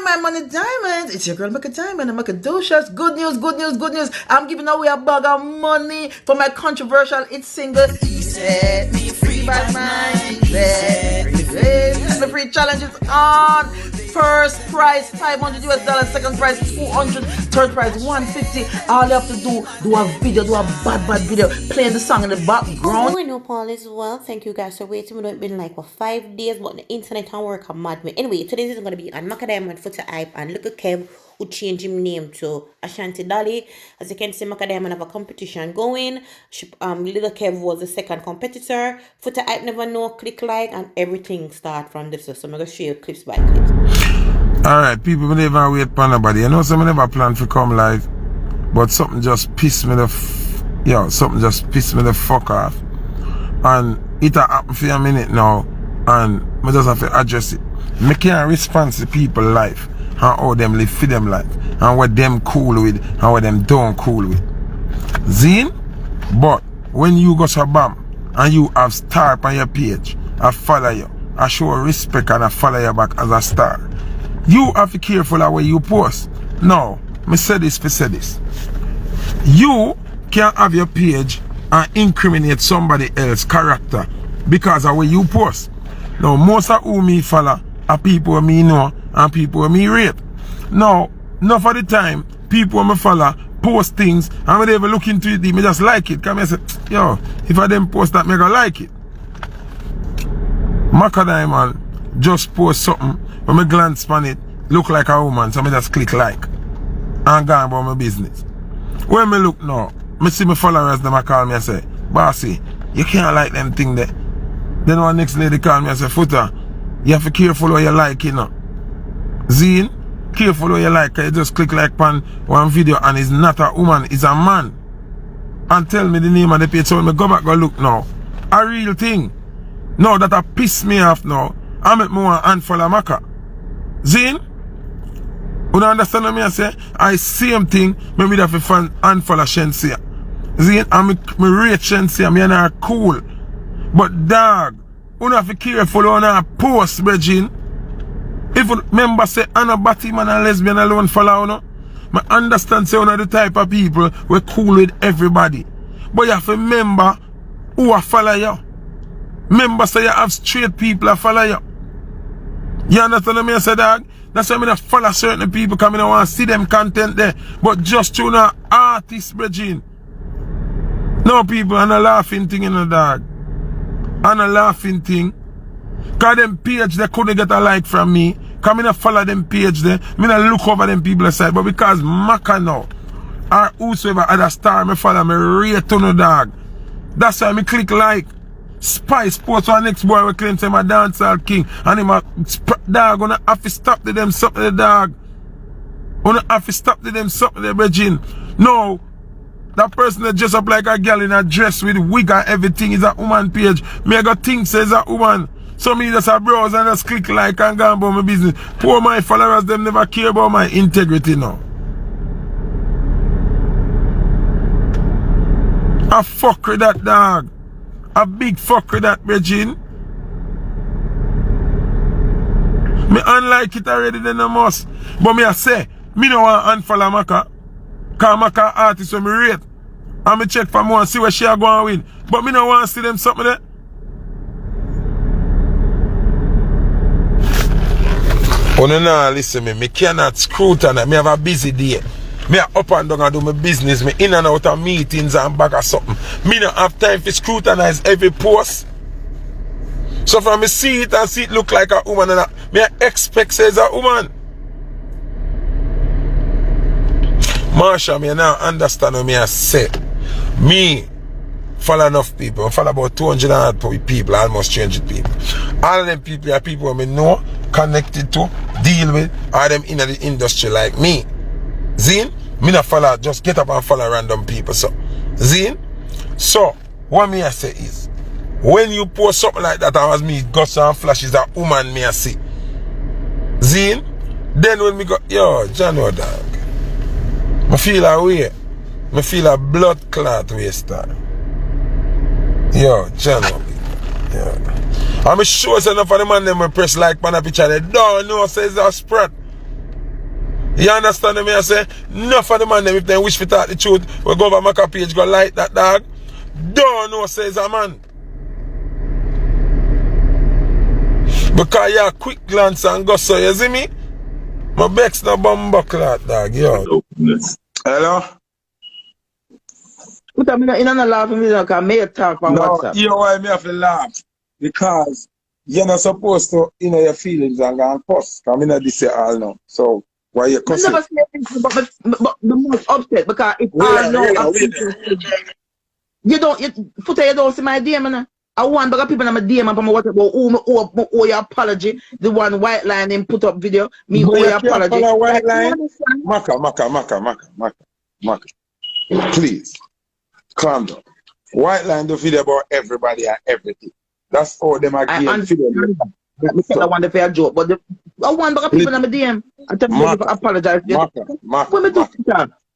my money diamonds. It's your girl MACKA Diamond and MACKA Docious. Good news, good news, good news. I'm giving away a bag of money for my controversial hit single. He set me free by mind. The free challenge is on. First prize $500 US, second prize $200, third prize $150. All you have to do a video, do a bad video, playing the song in the background. Oh, I know Paul as well. Thank you guys for waiting. We know it's been like 5 days, but the internet can work a mad way. Anyway, today is going to be on MACKA Diamond, Foota Hype, and LIKKLE KEV, who changed his name to Ashanti Dolly. As you can see, MACKA Diamond have a competition going. LIKKLE KEV was the second competitor. Foota Hype never know, click like, and everything start from this. So I'm going to show you clips by clips. Alright, people never wait for nobody. You know, some never plan to come live, but something just pissed me the fuck off. And it happened for a minute now, and I just have to address it. I can't respond to people's life and how them live for them life, and what them cool with and what them don't cool with. Zine? But when you go to BAM and you have star on your page, I follow you, I show respect and I follow you back as a star. You have to be careful of where you post. Now, me say this for say this. You can't have your page and incriminate somebody else's character because of where you post. Now, most of who me follow are people who me know and people who me rate. Now, enough of the time, people who me follow post things and when they ever look into it, me just like it. Come and say, yo, if I didn't post that, me gonna like it. MACKA Diamond just post something. When me glance on it, look like a woman, so I just click like and go about my business. When me look now, me see my followers, them call me and say, Bossy, you can't like them thing there. Then one next lady call me and say, Foota, you have to be careful what you like, you know. Zine, careful what you like, you just click like on one video and it's not a woman, it's a man. And tell me the name of the page, so when I go back go look now. A real thing. Now that piss me off now, I make me want to unfollow MACKA. Zine? You don't understand what I say? I same thing, maybe that if I unfollow Shensia. Zine, and me rate Shensia, me not cool. But dog, you have to be careful on a post, Virgin. If you remember say Anna Batty man and lesbian alone follow, you know? I understand say one of the type of people we cool with everybody. But you have to remember who I follow you. Remember say you have straight people that follow you. You understand what I say, dog? That's why I follow certain people because I don't want to see them content there. But just through the artist, Virgin. No people, and a laughing thing in the dog. And a laughing thing. Because them page they couldn't get a like from me. Because I don't follow them page there. I don't look over them people aside. But because MACKA now, or whosoever other star me follow, me rate on the dog. That's why I click like. Spice post one next boy we claim say my dancehall king. And him a dog gonna have to stop to them something the dog. Gonna have to stop to them something the Virgin. No. That person that dress up like a girl in a dress with wig and everything is a woman page. Me I got think says a woman. So me just a browse and just click like and go about my business. Poor my followers, them never care about my integrity now. I fuck with that dog. A big fuck with that, Virgin. Me unlike it already, then I must. But me I say, me don't want to unfollow MACKA. Because MACKA artist when me rate. And me check for more and see where she are going to win. But me don't want to see them something there. Oh no, no, listen me cannot scrutinize. Me have a busy day. Me up and down and do my business. Me in and out of meetings and back or something. Me don't have time to scrutinize every post. So from me see it and see it look like a woman and me expect says a woman. Marsha, me now understand what me I say. Me follow enough people. I follow about 200 people, almost 300 people. All of them people are people who me know, connected to, deal with, or them in the industry like me. Zine, me not follow, just get up and follow random people. So, Zine, so what me I say is, when you post something like that, as me guts and flashes a woman me I see. Zine, then when me go, yo, Jano dog, I feel a way, I feel a blood clot waster. Yo, Jano, yeah. I'm sure enough of the man them press like on a picture, they don't know says a spread. You understand me? I say, enough of the man them, if they wish to talk the truth, we go over MACKA page, go like that dog. Don't know, says a man. Because you quick glance and go so, you see me? My beck's no bumbo clot, dog, yo. Hello? But I'm not laughing because I may talk on WhatsApp. You know why me have to laugh? Because you're not supposed to, your feelings and go and cuss. Because I'm not this all now. So, why you cussing? I never say anything, but the most upset because if I know you don't, Foota, you don't see my DM, man. I want bigger people in my DM and what about oh your apology. The one white line and put up video. Me oh your apology. White line. MACKA. Please. Calm down. White line the video about everybody and everything. That's all them again. I want to fair joke, but I want bigger people in my DM. I tell you to apologize.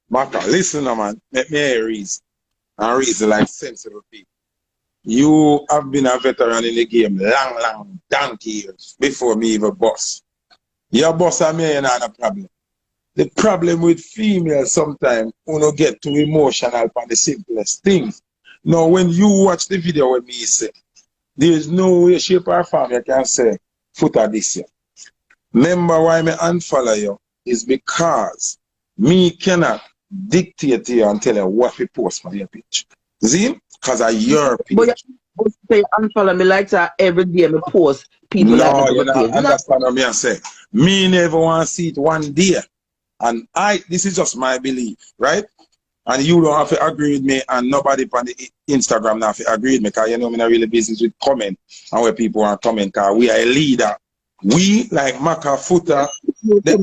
MACKA, listen man. Let me hear reason. And reason like sensible people. You have been a veteran in the game long donkey years before me even boss. Your boss and me ain't a problem. The problem with females sometimes you don't get too emotional for the simplest things. Now when you watch the video with me say, there is no way, shape or form you can say Foota this year. Remember why me unfollow you is because me cannot dictate to you and tell you what to post for your page. See? Because of your page. But you say unfollow me like that every day me post people no, like you don't understand what I say. Me never want to see it one day. And this is just my belief, right? And you don't have to agree with me, and nobody on the Instagram don't have to agree with me, because you know I'm not really business with comment and where people want to comment, because we are a leader. We, like MACKA, Foota, the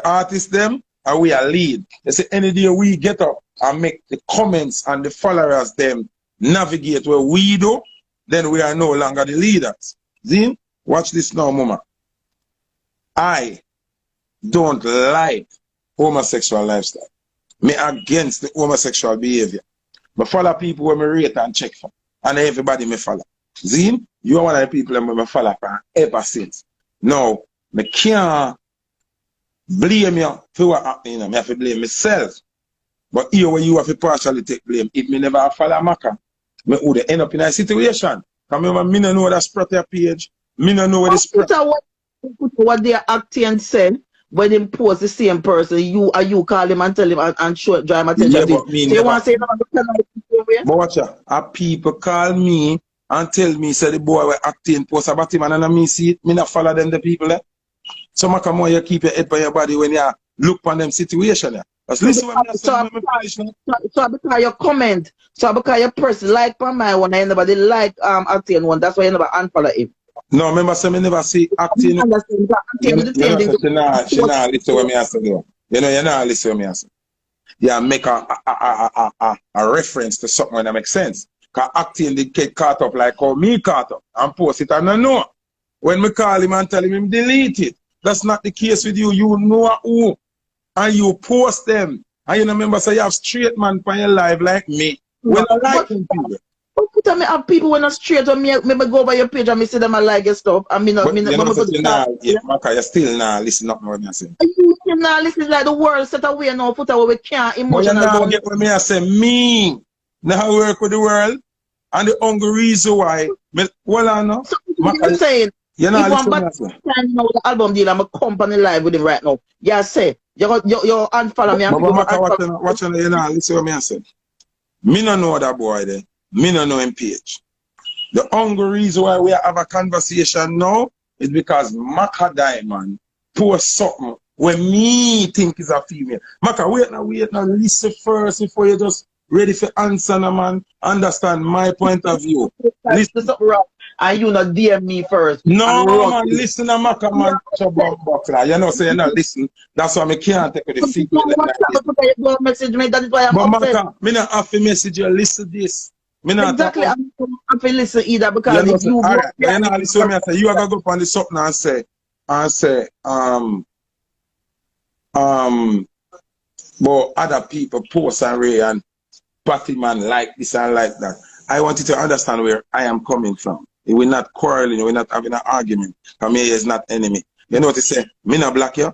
artists them, and we are lead. They say any day we get up and make the comments and the followers them navigate where we do, then we are no longer the leaders. See? Watch this now, mama. I don't like homosexual lifestyle. Me against the homosexual behavior. I follow people when me rate and check for. And everybody me follow. Zine, you are one of the people that me follow for ever since. Now, me can't blame you for what happening. I have to blame myself. But here where you have to partially take blame. If me never follow MACKA, me would end up in a situation. Because remember, me don't know that spread your page. Me don't know where the spread. What they are acting and said. When they post the same person, you call him and tell him and show drive my attention. Yeah, but me so you want to say but watch out. People call me and tell me, say the boy were acting, post about him, and me see it, me not follow them, the people there. So MACKA more you keep your head by your body when you look on them situation there. Listen when so because your comment, so because your person like on my one, and nobody like acting one, that's why you never unfollow him. No, remember, so me never see acting. She not listen what me has to do. You know, you not listen what me has to do. Yeah, make a reference to something that makes sense. Because acting they get caught up like how me caught up and post it and I know. When me call him and tell him delete it. That's not the case with you. You know who. And you post them. And you remember, so you have straight man for your life like me. When I like people. Put me have people when I straight on me go over your page and me see them I like your stuff. I mean MACKA, you still not listen up what I say. You still not listen like the world set away now, Foota where we can't emotional. But you not get what me I say. Me now work with the world and the hungry reason why. Well I know. So you're saying you know the album deal I'm a company live with him right now. Yeah say you unfollow me and MACKA watch on you know listen what me I say. Me no know that boy there. Me no know him page. The only reason why we have a conversation now is because MACKA Diamond post something when me think is a female. MACKA, wait now, listen first before you just ready for answer, man. Understand my point of view. Listen something wrong. And you not DM me first. No, man, listen to MACKA, man. You know, say you not listen. That's why I can't take the feedback. But message me, that is why I'm upset. MACKA, me not have to message you, listen this. Exactly, I'm not listen either because if you you are gonna go on the something and say, but other people post and Ray and party man like this and like that. I want you to understand where I am coming from. We're not quarreling, we're not having an argument. For me is not enemy. You know what I say? Me not black you.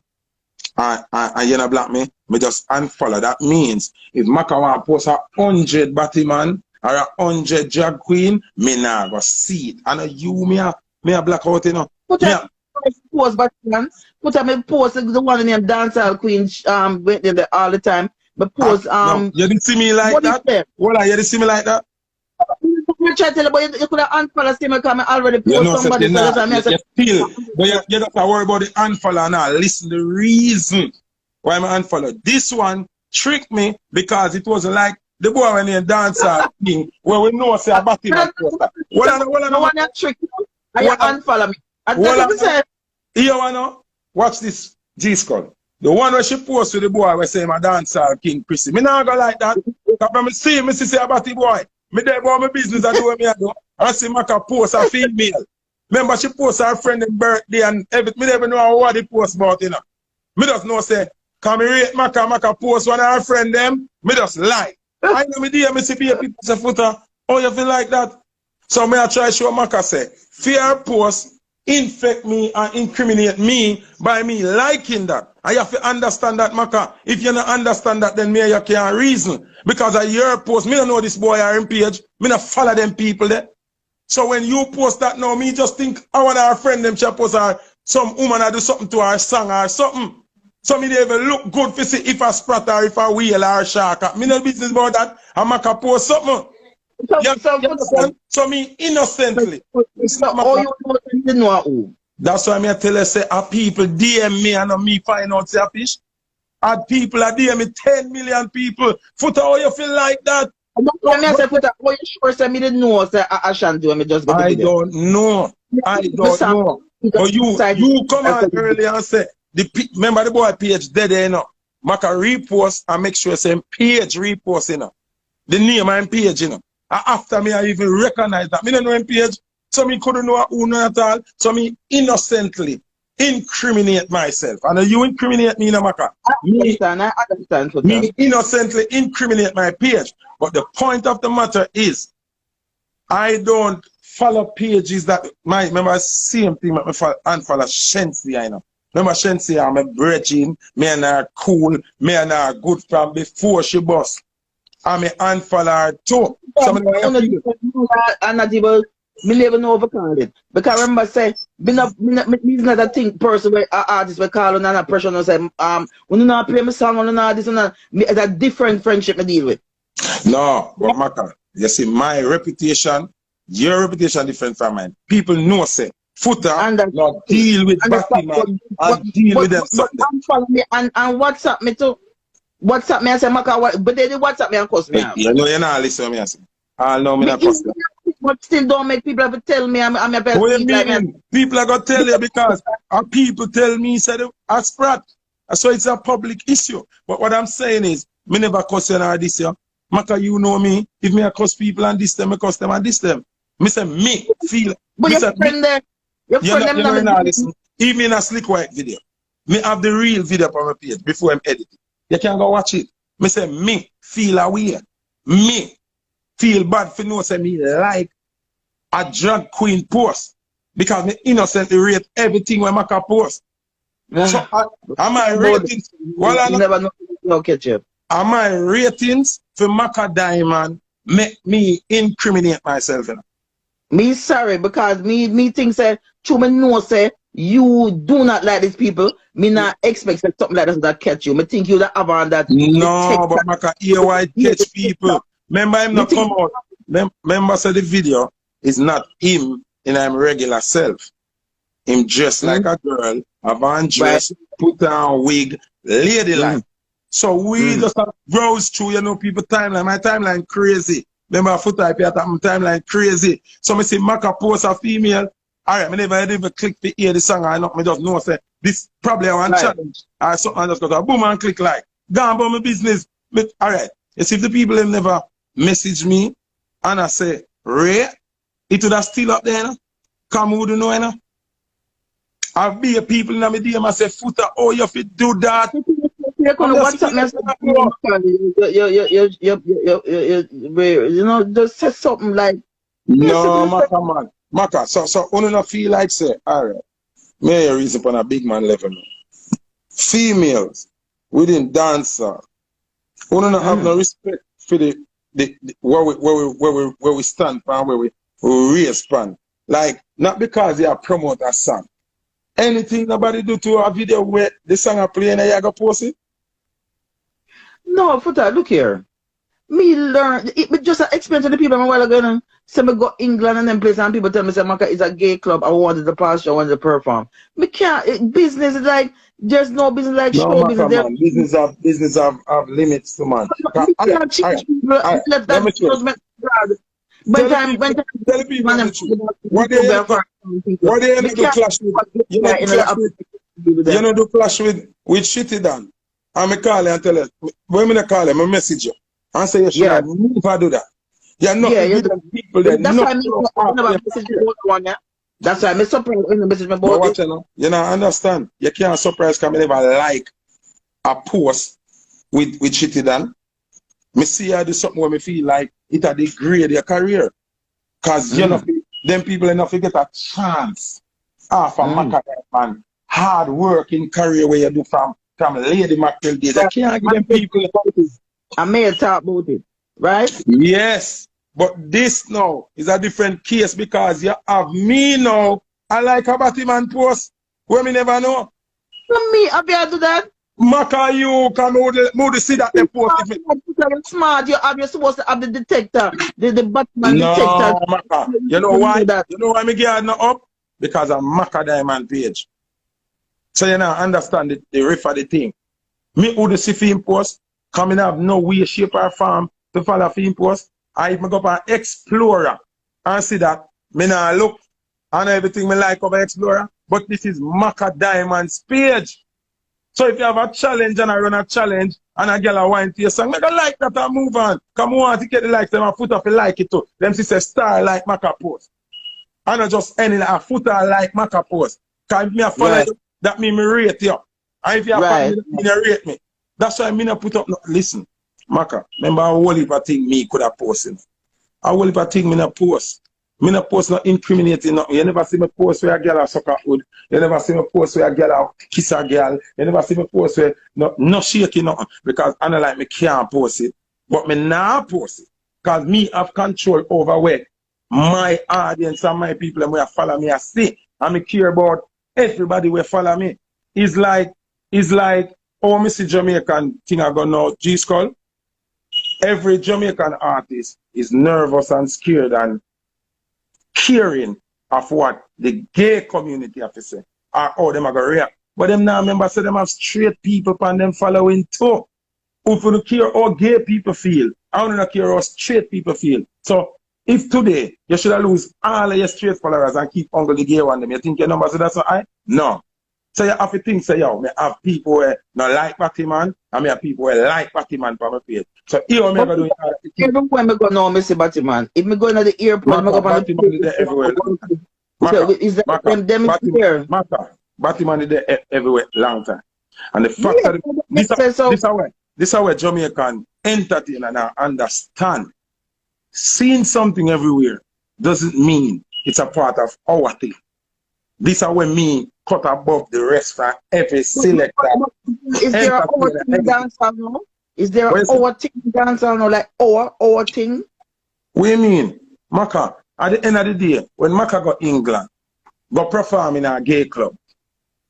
and you know block me just unfollow. That means if Macka want to post 100 Batman or 100 drag queen, me nah go see it. And you me a black out, you know. Put a post Batman. Put a me post the one named Dancehall Queen went there all the time. But post no, you didn't see me like that. Well, you didn't see me like that. You try to tell you, but you could have unfollow me because I already post you know, somebody. But you don't have to worry about the unfollow now. Listen, the reason why I unfollow. This one tricked me because it was like the boy when he dancer thing where we know say about him. No one trick you. You unfollow me. You wanna watch this G-Skull. The one where she post with the boy where say my dancer King Prissy. Me not go like that. Because when I see me say about the boy. Me there about my business I do what me I do. I see Macka post a female. Remember she post her friend's birthday and everything. Me never know what they post about, you know. Me just know say, can me rate Macka post one of her friend them, me just lie. I know me there, me see people say Foota, oh you feel like that? So me I try show Macka say, fear post infect me and incriminate me by me liking that. I have to understand that, Macka. If you don't understand that, then me you can't reason. Because of your post, me don't know this boy or him page. Me not follow them people there. So when you post that now, me just think I want our friend them post or some woman I do something to her song or something. So me they even look good for see if I sprat or if I wheel or a shark. Me no business about that. I make a post something. So me innocently. That's why me tell you say people DM me and me find out say a fish. And people are DM me 10 million people. Foota, how you feel like that? Foota, how you sure say me didn't know say I shan't do me just I don't know. But you come on earlier and say remember the boy page dead there, you know. Macka repost and make sure say page repost, you know. The name and page, you know. And after me I even recognize that. Me don't know him page. So me couldn't know who know at all. So me innocently incriminate myself. And you incriminate me, no Macka. I understand. Me innocently incriminate my page. But the point of the matter is, I don't follow pages that remember same thing me unfollow Shensi, I know. Remember Shensi, I'm a virgin, me and her cool, me and her good from before she bust. I'm a unfollow her too. Me never know overcall it. Because remember say, me not a think person where artists we call on and pressure and say, when you not play my song on and this and that, it's a different friendship I deal with. No, but Macka, you see my reputation, your reputation different from mine. People know say Foota not deal with Batman and deal with them. And WhatsApp me too. WhatsApp me and say Macka, but they WhatsApp me and cuss me out. You know you're not listening to me. I say. I know me not cuss me. But still don't make people have to tell me I'm a best. What do you mean? People are gonna tell you because people tell me said I sprat. So it's a public issue. But what I'm saying is, me never cuss you or this year. Macka, you know me. If me I cuss people and this them, I cuss them and this them. Me say me feel. But your friend there, your friend them not listen. Even in a slick white video, me have the real video on my page before I'm editing. You can go watch it. Me say me feel away. Me feel bad for no say me like a drag queen post because me innocently rate everything when Macka post. So am I ratings? Well, you never know no catch up. Am I ratings for Macka Diamond make me incriminate myself? You know? Me sorry because me think say true me know say you do not like these people. Me not expect something like that catch you. Me think you that have on that. No, but Macka here why catch people. Remember him not come out. Remember say the video is not him in him regular self. Him dressed like a girl, have on dress, put on wig, ladylike. So we just browse through, you know, people timeline. My timeline crazy. Remember Foota I at my timeline crazy. So me see Macka post a female. Alright, me never even click to hear the song. I know me just know say this probably I want challenge. Or something I just got a boom and click like. Gone about my business. Alright. You see if the people have never message me and I say, Ray, it would have still up there, you know? Come who do know, you know? I've be people in my DM and say, Foota, oh, you fit do that. You know, just say something like. No, Macka, man. Macka, so only not feel like say, alright, may a reason for a big man level. females within dancer who don't have no respect for the where we stand from, where we raise from. Like, not because they are promote a song. Anything nobody do to a video where the song are playing and you go post it? No, Foota, look here. Me learn it just explain to the people a while ago. Say me go England and then place and people tell me say MACKA is a gay club. I wanted to pass show, I wanted to perform. Me can't business is like there's no business like show MACKA, business. Man. Business have limits to man. Me can't change people. Let that judgment. When time tell the people the truth. What they do clash with? You know do clash with Shitty Dan. And me call and tell her, when me call him, I message you. And say you should never do that. You're not people that that's why I message you one, yeah. That's why I surprised when the message me about it. You know, understand. You can't surprise because I never like a post with Shitty Dan. Me see you do something where me feel like it a degrade your career. Cause you know them people enough to get a chance off of MACKA man. Hard working career where you do from Lady Mackerel days. I can't give them people. I may talk about it, right? Yes, but this now is a different case because you have me now. I like a Batman post where me never know. Me, I be able to do that. MACKA, you can move the see that they post. You're smart. You're supposed to have the detector, the Batman detector. No, MACKA. You know why? You know why me get no up? Because of MACKA Diamond page. So you now understand the riff of the thing. Me who the see film post, coming have no way, shape or form to follow film post. I go up an Explorer and see that me now look and everything me like over Explorer, but this is MACKA Diamond's page. So if you have a challenge and I run a challenge and a girl a wine to your song, make a like that and move on. Come on to get the likes, them a Foota if you like it too. Them say star like MACKA post. And not just any like a Foota like MACKA post. Cause if me a follow you, that mean me rate you. And if you have me rate me. That's why me not put up no, listen, MACKA, remember a whole heap of thing me could have posted. A whole heap of thing me not post. Me not post no incriminating nothing. You never see me post where a girl a suck a hood. You never see me post where a girl a kiss a girl. You never see me post where no shaking nothing. Because I don't like me can't post it. But me now post it. Because me have control over where my audience and my people and where follow me I see. And me care about everybody will follow me. It's like oh Mr. Jamaican thing I go now, G-Skull. Every Jamaican artist is nervous and scared and caring of what the gay community have to say. Or how them are going to react. But them now remember so them have straight people and them following too. Who don't care how gay people feel. I don't care how straight people feel. So if today you should lose all of your straight followers and keep on the gay one, them, you think your numbers are that so high? No. So you have to think, say, yo, me have people who not like Batman, and me have people who like Batman for my page. So here me ever doing even when me go now, me see Batman. If me go to the airport, me go Batman is there everywhere. Is that them here? Batman is there everywhere long time. And the fact that this is where Jamaican entertain and I understand. Seeing something everywhere doesn't mean it's a part of our thing. This is where me cut above the rest for every selector. Is there our thing dancehall now? Is there our thing dancehall now? Like our thing? What do you mean? MACKA, at the end of the day, when MACKA go England, go perform in a gay club,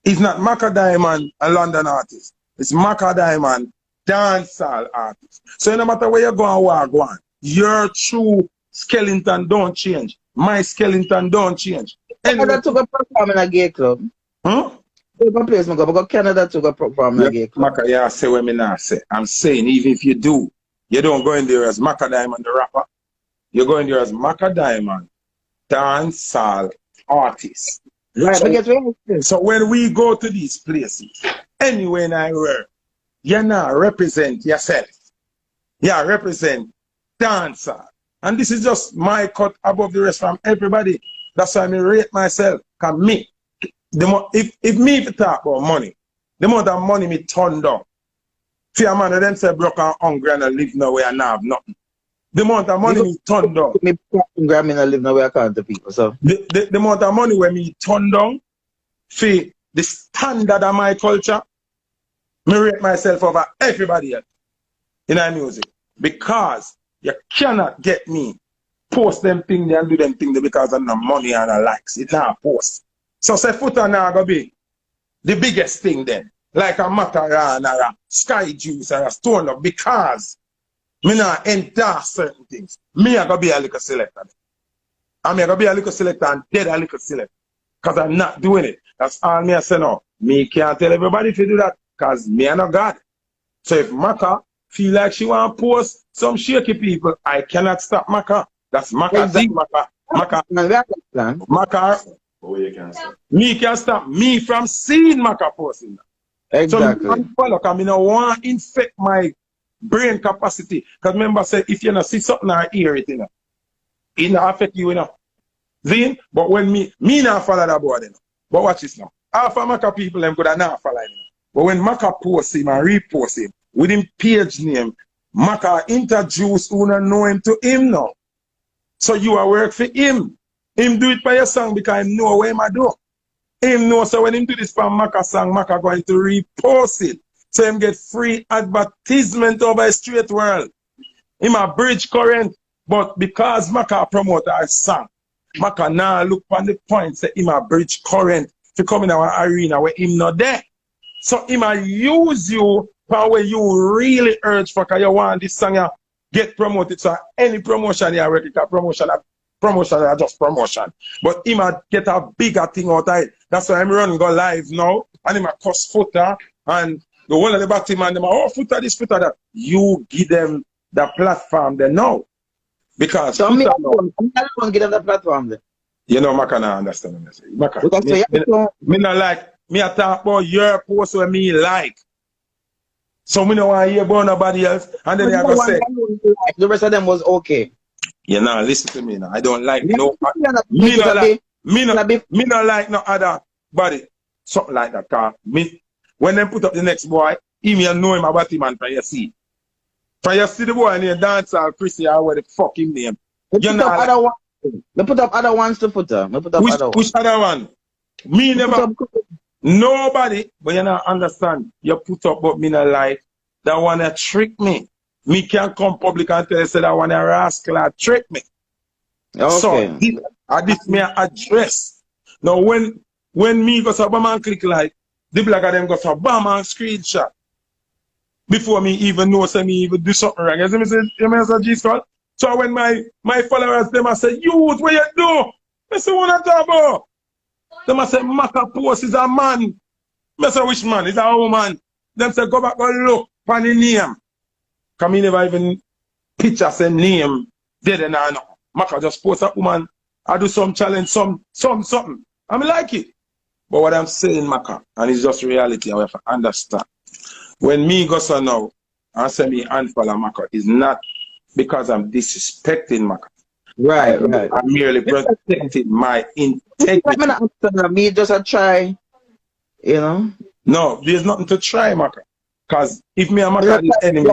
it's not MACKA Diamond a London artist. It's MACKA Diamond dancehall artist. So no matter where you go and where you go on, your true skeleton don't change. My skeleton don't change. Canada to go perform in a gay club. Place me go Canada to go perform in a gay club. MACKA, yeah, say what me not say. I'm saying even if you do, you don't go in there as MACKA Diamond the rapper. You go in there as MACKA Diamond dancehall artist. Right, so when we go to these places, anywhere in the world, you now represent yourself. You represent dancehall. And this is just my cut above the rest from everybody. That's why I rate myself. Cause me, if me talk about money, the amount of money me turn down. See a man of them say broke and hungry and I live nowhere and I have nothing. The amount of money me turn down. Me hungry and I live nowhere I can't to people. So the amount of money where me turn down for the standard of my culture, Me rate myself over everybody else in our music. Because you cannot get me post them things and do them things because of the money and the likes. It's not post. So say Foota now gonna be the biggest thing then. Like a MACKA or a Sky Juice or a Stone Up, because me not endorse certain things. Me I gonna be a little selector. I'm gonna be a little selector and dead a little selector. Because I'm not doing it. That's all me I say now. Me can't tell everybody to do that because me are not God. So if MACKA feel like she want to post some shaky people, I cannot stop MACKA. That's MACKA. Exactly. MACKA. Me can stop me from seeing MACKA posting that. Exactly. So me follow because me no want to infect my brain capacity. Because remember say if you not see something or hear it, it not affect you enough. See? But when me not follow that boy then. But watch this now. Half of MACKA people them could have not follow him. But when MACKA post him and repost him with him page name, MACKA introduce who don't know him to him now. So you are work for him. Him do it by your song because him know what him a do. Him know so when him do this for MACKA song, MACKA going to repost it. So him get free advertisement over a straight world. Him a bridge current. But because MACKA promote our song, MACKA now look on the point say him a bridge current to come in our arena where him not there. So him a use you for where you really urge for because you want this song you get promoted. So any promotion you work it, promotion is just promotion. But him a get a bigger thing out of it. That's why I'm running go live now. And him a cuss Foota and the one of the bottom man them oh Foota this, Foota that. You give them the platform they know. Because so me don't give them the platform then. You know, MACKA not understand what I say. MACKA, me not like, me a talk about your post where me like. So me don't want to hear about nobody else. And then I go say, the rest of them was okay. You know, listen to me now. I don't like no, me not like no other body. Something like that. Cause me, when they put up the next boy, email know him about him and you see. For you see the boy named Dancehall, Chrissy, or what the fuck him name. You know, they put up other ones to Foota. Which other one? Me never. Nobody, but you not understand. You put up but me not like. That one that trick me. Me can't come public and tell you say that one a rascal trick me. Okay. So this me address. Now when me go to Obama and click like, the black of them go to Obama and screenshot. Before me even know say me even do something wrong. You see me say, G-Skull? So when my followers, them I say, youth, what you do? I say, what I talk about? Them I say, MACKA post is a man. I say, which man? It's a woman. Them say, go back and look for the name. Because me never even picture say name dead and I know. MACKA just post a woman. I do some challenge, something. I mean, like it. But what I'm saying, MACKA, and it's just reality, I have to understand. When me go so now, and say me unfollow MACKA, is not because I'm disrespecting MACKA. Right. I'm merely protecting my integrity. Me just a try, you know? No, there's nothing to try, MACKA. Because if me and MACKA is enemy.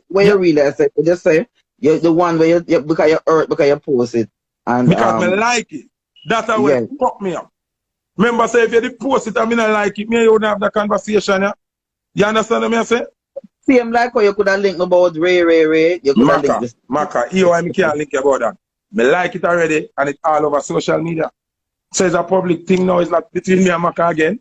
Where you really, I say, just say, you're the one where you because you hurt, because you post it. And, because me like it. That's how it fuck me up. Remember, say, if you post it and me not like it, me and you wouldn't have the conversation, yeah? You understand what I say? Same like how you could have linked about Ray. You could have linked this. MACKA, here I can't link about that. Me like it already, and it's all over social media. So it's a public thing now, it's not between me and MACKA again.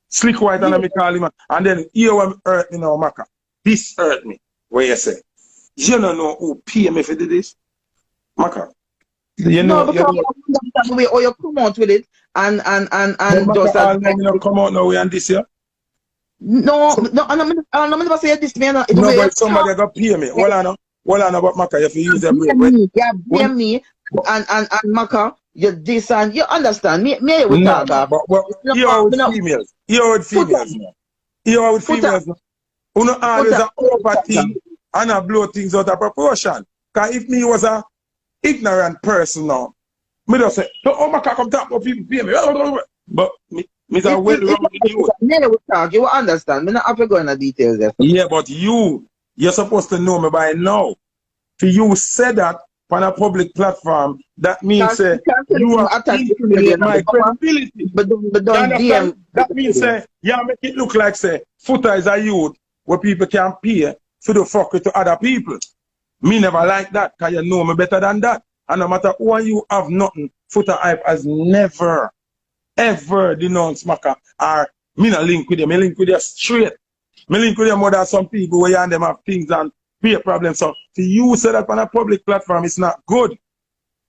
Slick White and me call him. And then here when hurt me now, MACKA. This hurt me. What you say? You don't know who pay me for this? MACKA. You know, because the way how you come out with it and just you come out now and this year? No, I'm never say this man. No, but somebody got pay me. Hold on about MACKA, if you use your brain. Yeah, pay me and MACKA, you this and you understand me will talk about. But you're with females. You're with females now. You're with females now. You know always a over thing and a blow things out of proportion. Because if me was a ignorant person now, me just say, oh MACKA come talk about people pay me. But me say well wrong with you. will talk, you will understand. Me not have to go into details there. Yeah, but you're supposed to know me by now. For you said that on a public platform, that means You can't tell you him are attack the incriminating my Papa. credibility. But You don't understand? DM. That means yeah, make it look like say Foota is a youth where people can pay for the fuck to other people. Me never like that, because you know me better than that. And no matter who you have nothing, Foota Hype has never, ever denounced MACKA. Or me not link with them. Me link with them straight. Me link with them more than some people where you and them have things and be a problem. So to you say that on a public platform, it's not good.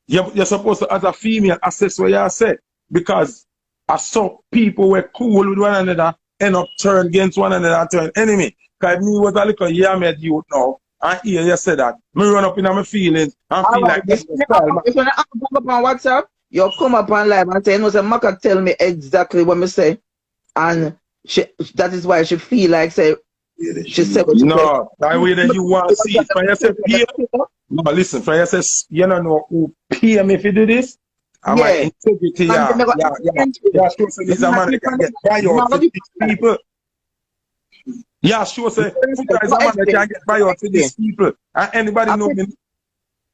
You're supposed to, as a female, assess what you say. Because I saw people were cool with one another, end up turn against one another and turn enemy. Because me was a little yammed youth now, and here you say that. Me run up in my feelings and feel like If you come up on WhatsApp, you come up on live and say, no, say, MACKA tell me exactly what me say. And that is why she feel like, say, she said what she no, that way that you want to see it. For you say, pay, no, listen, for you say, you don't know who pay me if you do this. And my integrity, yeah, sure, so this is a man that can get buy out to these people. Yeah, sure, say, Foota is a man that can get buy out to these people. And anybody know me.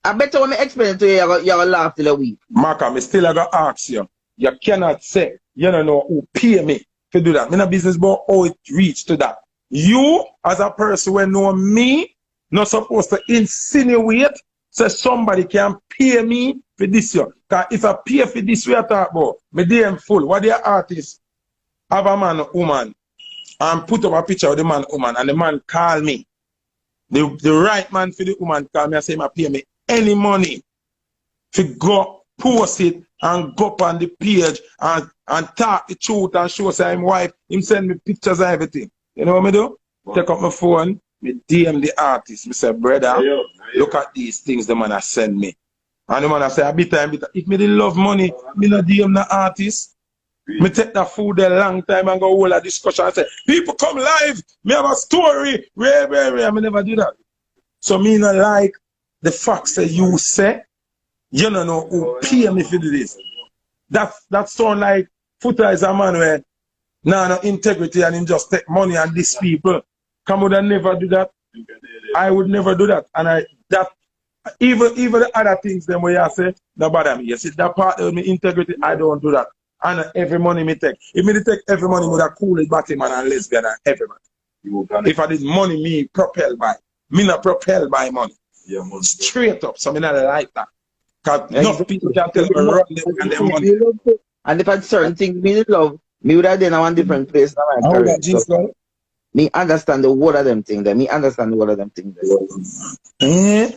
I bet when I explain it to you, you're going to laugh till a week. MACKA, me still going to ask you. You cannot say, you don't know who pay me to do that. I'm in a business about how it reached to that. You, as a person who know me, not supposed to insinuate, say somebody can pay me for this year. Because if I pay for this way I talk about, me damn full. What the artist have a man or woman and put up a picture of the man or woman and the man call me. The right man for the woman call me and say, pay me any money to go post it and go up on the page and talk the truth and show say I'm wife. Him send me pictures and everything. You know what I do? Take up my phone, me DM the artist. Me say, brother, look at these things the man has sent me. And the man has say, a bit time. If me didn't love money, me no DM the artist. Me take that food a long time and go hold a discussion and say, people come live, me have a story. I never do that. So me not like the facts that you say, you don't know who pay me for this. That sound like Foota is a man where no integrity and him just take money and these people. Come would I never do that? I would never do that. And even the other things them where you say, no bother me. You see that part of me integrity, I don't do that. And every money me take. If me take every money with a cool batty man and lesbian and everybody. If I did money me propel by, me not propel by money. Yeah, straight up. So me not like that. Because enough people can tell me run them and their money. And if I had certain things me love, me would have been in one different place now. So, me understand the word of them things there. Me understand the word of them things there.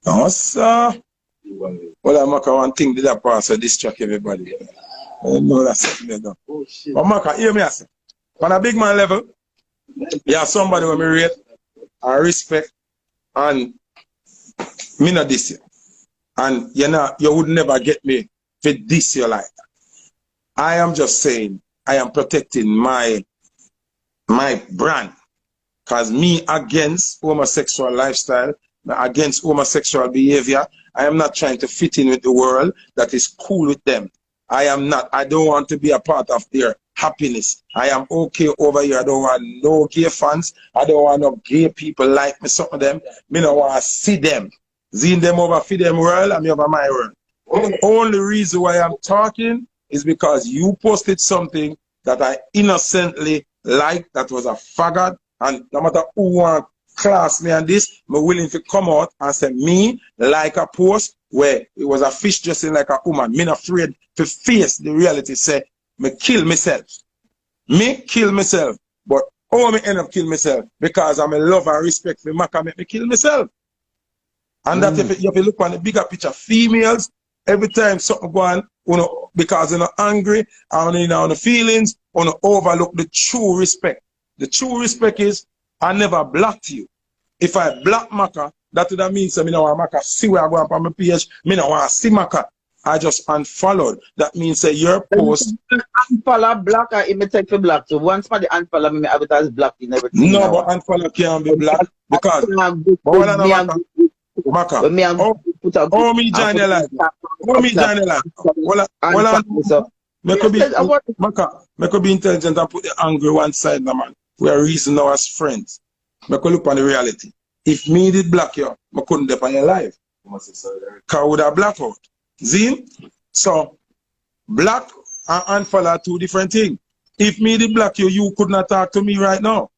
No, sir. Well, I'm not one thing did that pass so distract everybody. I know that's something though. Oh shit. But MACKA, hear me I say. On a big man level, you have somebody who me rate and respect and me not this year. And you would never get me for this year like that. I am just saying I am protecting my brand. Because me against homosexual lifestyle, against homosexual behavior, I am not trying to fit in with the world that is cool with them. I don't want to be a part of their happiness. I am okay over here. I don't want no gay fans. I don't want no gay people like me, some of them. Me don't want to see them. Seeing them over for them world and me over my world. The only reason why I'm talking is because you posted something that I innocently liked, that was a faggot, and no matter who want class me and this, I'm willing to come out and say me like a post where it was a fish dressing like a woman. Me not afraid to face the reality, say me kill myself. Me kill myself. But how me end up kill myself? Because I'm a love and respect for MACKA make me kill myself. And that if you look on the bigger picture, females, every time something go on, because you're not angry and you're not on the feelings, overlook the true respect. The true respect is I never blocked you. If I block MACKA, that would mean so me no want MACKA see where I go up on my page. Me no want to see MACKA. I just unfollowed. That means say your post. Unfollow, block, it may take for block. So once for the unfollow me, I has blocked in everything. No, but unfollow can't be blocked because. MACKA. Oh, me join the line. Oh, me join the line. Me could be intelligent and put the angry one side, no man. We are reason now as friends. Me could look on the reality. If me did block you, I couldn't dep on your life. Cause I would have block out. See? So block and unfollow are two different things. If me did block you, you could not talk to me right now.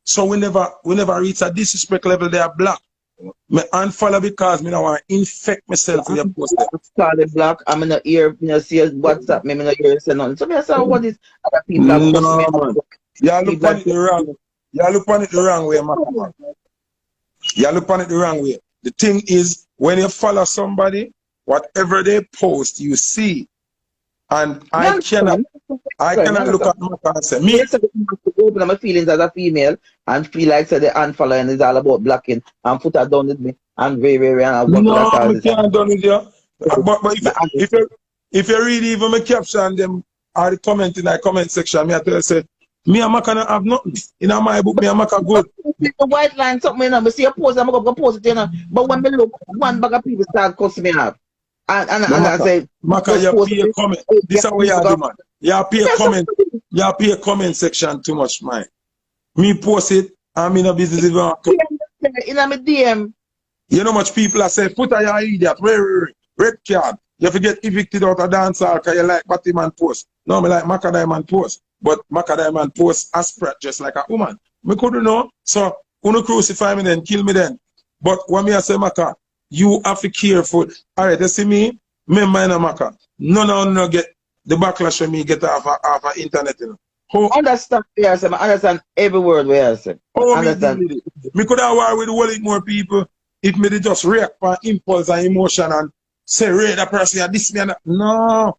So we never reach a disrespect level they are block. Me unfollow because me don't want to infect myself with your post. Call it block. I'm in the ear, you know, see WhatsApp, me in the ear, say nothing. So me say, what is other people have man. You look on it the wrong. You look on it the wrong way, man. You look on it the wrong way. The thing is, when you follow somebody, whatever they post, you see. And I cannot look at Macka and say, me. Open my feelings as a female and feel like say the unfollowing is all about blocking and Foota done with me and very and I want no, I can't done with you. But if you read even my caption them or the comment in the comment section, me I tell you say, me and Macka don't have nothing. In my book, me and Macka good. The white line something, you know, I see a post, I'm going to post it, you know. But when me look, one bag of people start cussing me out. And I say, Macka, you pay a comment. This is what you do, man. You pay a comment. You pay a comment section too much, man. Me post it, I'm in a business even. In my DM. You know much people are saying, Foota, you idiot, red card. You forget evicted out of Dancehall because you like Batman post. No, me like Macka Diamond post. But Macka Diamond post aspirate just like a woman. Me couldn't know. So, you crucify me then, kill me then. But when me I say Macka, you have to be careful. Alright, you see me? Me mind a Macka. No get the backlash when me get off of internet, you know. Understand what I say. I understand every word what I say. Oh, me could have war with a whole more people if me just react on impulse and emotion and say, "Ray, that person and this me and that." No.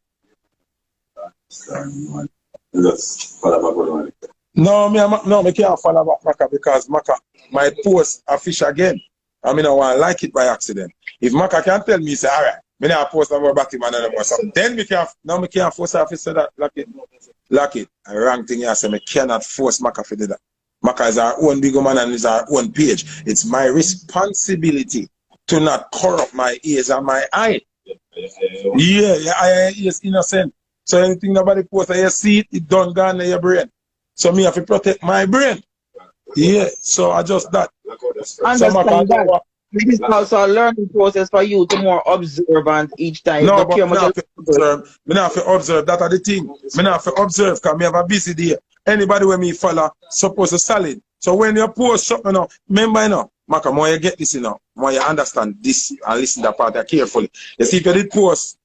No, me can't follow back Macka because Macka might post a fish again. I mean, I want to like it by accident. If Macka can tell me, say, alright, me not post no more Batman anymore. Then me can't force her to say that, like it. A wrong thing, I say, me cannot force Macka to do that. Macka is our own big woman and is our own page. It's my responsibility to not corrupt my ears and my eye. Yeah, I is innocent. So anything nobody post, you see it, it done gone in your brain. So me have to protect my brain. Yeah, so I just that. Understand that. This is also a learning process for you to more observant each time. No, but me not have to observe. That are the thing. Me not have to observe because me have a busy day. Anybody when me follow supposed to solid. So when you post something, you know, remember, you know, Macka, more you get this, you know, more you understand this and listen to that part carefully. You see, if you did post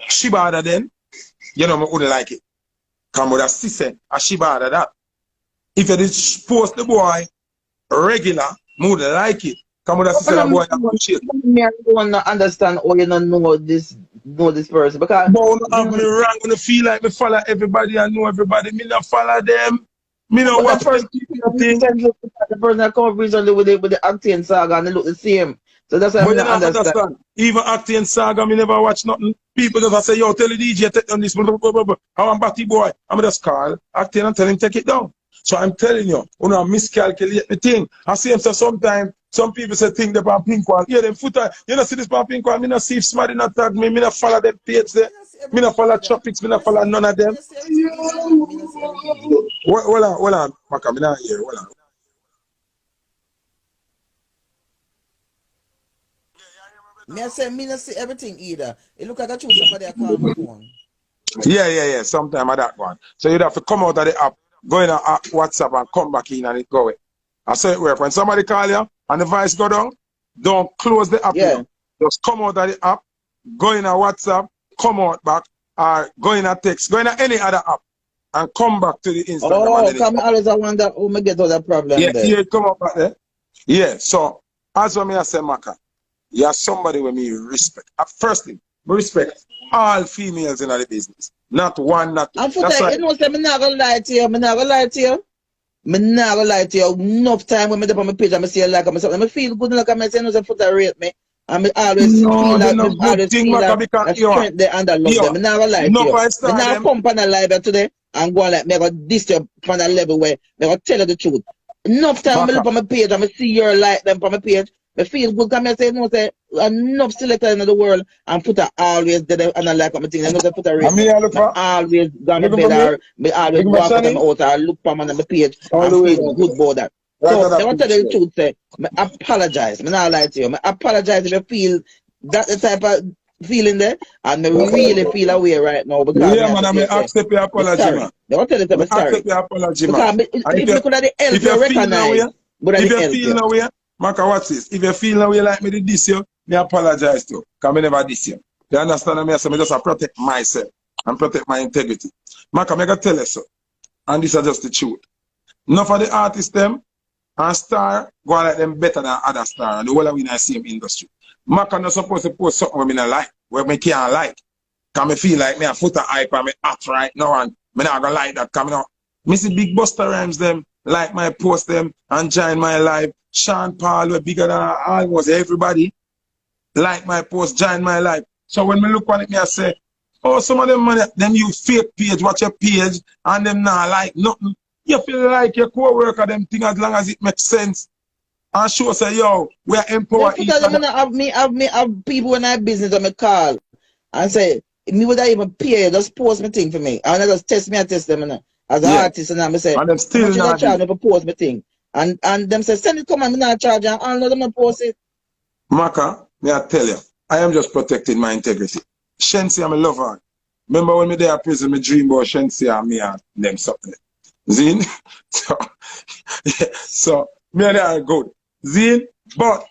Shibada then, you know, I wouldn't like it. Come with a sister, a Shibada that. If you did post the boy regular, I wouldn't like it. Come with a sister, the boy that shit. I don't understand or you don't know this person because. But I'm wrong when I feel like me follow everybody and know everybody. Me not follow them. Me not watch the person that come up recently with the acting saga and they look the same. So that's why I don't understand. Even acting saga, me never watch nothing. People just say, yo, tell the DJ, take down this, how I'm Batty boy. I'm just call acting and tell him take it down. So I'm telling you, I miscalculate the thing. I see him say sometimes, some people say think they're on pink one. Yeah, them Foota, you know see this on pink one, me not see if somebody not tag me, me not follow them page there. Me not follow Tropics, me not follow none of them. Hold on, Macka, me not here, hold on. Me I say me not see everything either. It look like I choose somebody I call my phone. Yeah. Sometime of that one. So you'd have to come out of the app, go in WhatsApp and come back in and it go away. I say it work. When somebody call you and the voice go down, don't close the app. Yeah. Just come out of the app, go in a WhatsApp, come out back, or go in a text, go in a any other app and come back to the Instagram. Oh, come always I wonder how me get all that problem there. Yeah, come up back there. Yeah, so as when me I say Macka, you're somebody with me respect. Firstly, me respect all females in the business. Not one, not two. And Foota, you know, say, I'm not going to lie to you. I'm not going to lie to you. I'm not going to lie to you. Enough time when I on my page, I see you like I feel good like I say, no, say Foota rate me. And I always feel like I always feel like a strength there and I love them. I'm not going to lie to you. I'm not pump on a live today and go like, me go this to on a level where me go tell you the truth. Enough time I look on my page, I see your like them on my page. I feel good because I say, no, say, enough selectors in the world and Foota always did and I like my thing. I know they Foota race. I always gone to bed or me always walk out them out or look for them on the page and feel good about that. So, I want to tell you the truth, say, I apologize. I'm not lie to you. I apologize if you feel that the type of feeling there, and I really feel away right now because yeah, man, I accept your apology, sorry. man. I want to tell you I'm sorry. Accept your apology, man. Because if you look at the help, if you you feel no way, recognize. But if you feel no way, Maka, watch this. If you feel no way like me to diss you, me apologize to you. Because I never diss you. You understand me? So I just protect myself and protect my integrity. Maka, I tell you so. And this is just the truth. Enough of the artists them and star go on like them better than other stars. And the whole of we in the same industry. Maka not supposed to post something where me not like, where me can't like. Because I feel like me a Foota hype and me act right now and me not gonna like that coming out. Me see big Buster Rhymes them, like my post them and join my live. Sean Paul were bigger than almost everybody. Like my post, join my live. So when me look on it, me I say, oh, some of them money, them you fake page, watch your page, and them not like nothing. You feel like your co-worker them thing as long as it makes sense. And show say, yo, we are empowered. Have people in that business on me call and say, me would I even pay, just post me thing for me. And I just test me and test them as an artist and I say, and them still not charge me for post me thing. And them say, send it come and me not charge and all of them not post it. Maka, may I tell you, I am just protecting my integrity. Shensi, I'm a lover. Remember when me there at prison, me dream about Shensi and me and them something. Zin? So, yeah, so me and they are good. Zin? But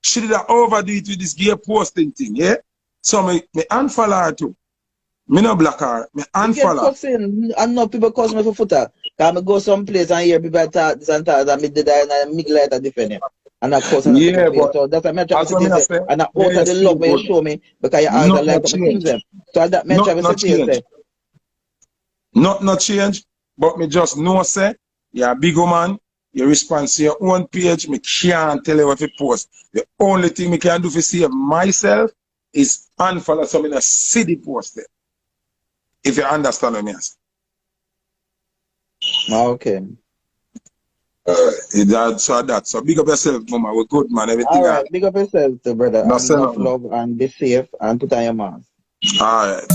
she did overdo it with this gay posting thing, yeah? So me unfollow her too. Me no block her, me unfollow her. And no people cause me for Foota. Because I go someplace and hear people talk this and talk and me did that and I make light to defend him. And of course, yeah, but so that's what I'm trying to say. And I also the love when you show me because you always like to things them. So that I'm trying to say. Not change, but me just know say, you're a big woman, you respond to your own page, me can't tell you what to post. The only thing me can do to save myself is unfollow some in a city post there. If you understand what I mean. Okay. So big up yourself, mama. We're good, man. Everything. All right, big up yourself, brother. Enough love and be safe and put on your mask. All right.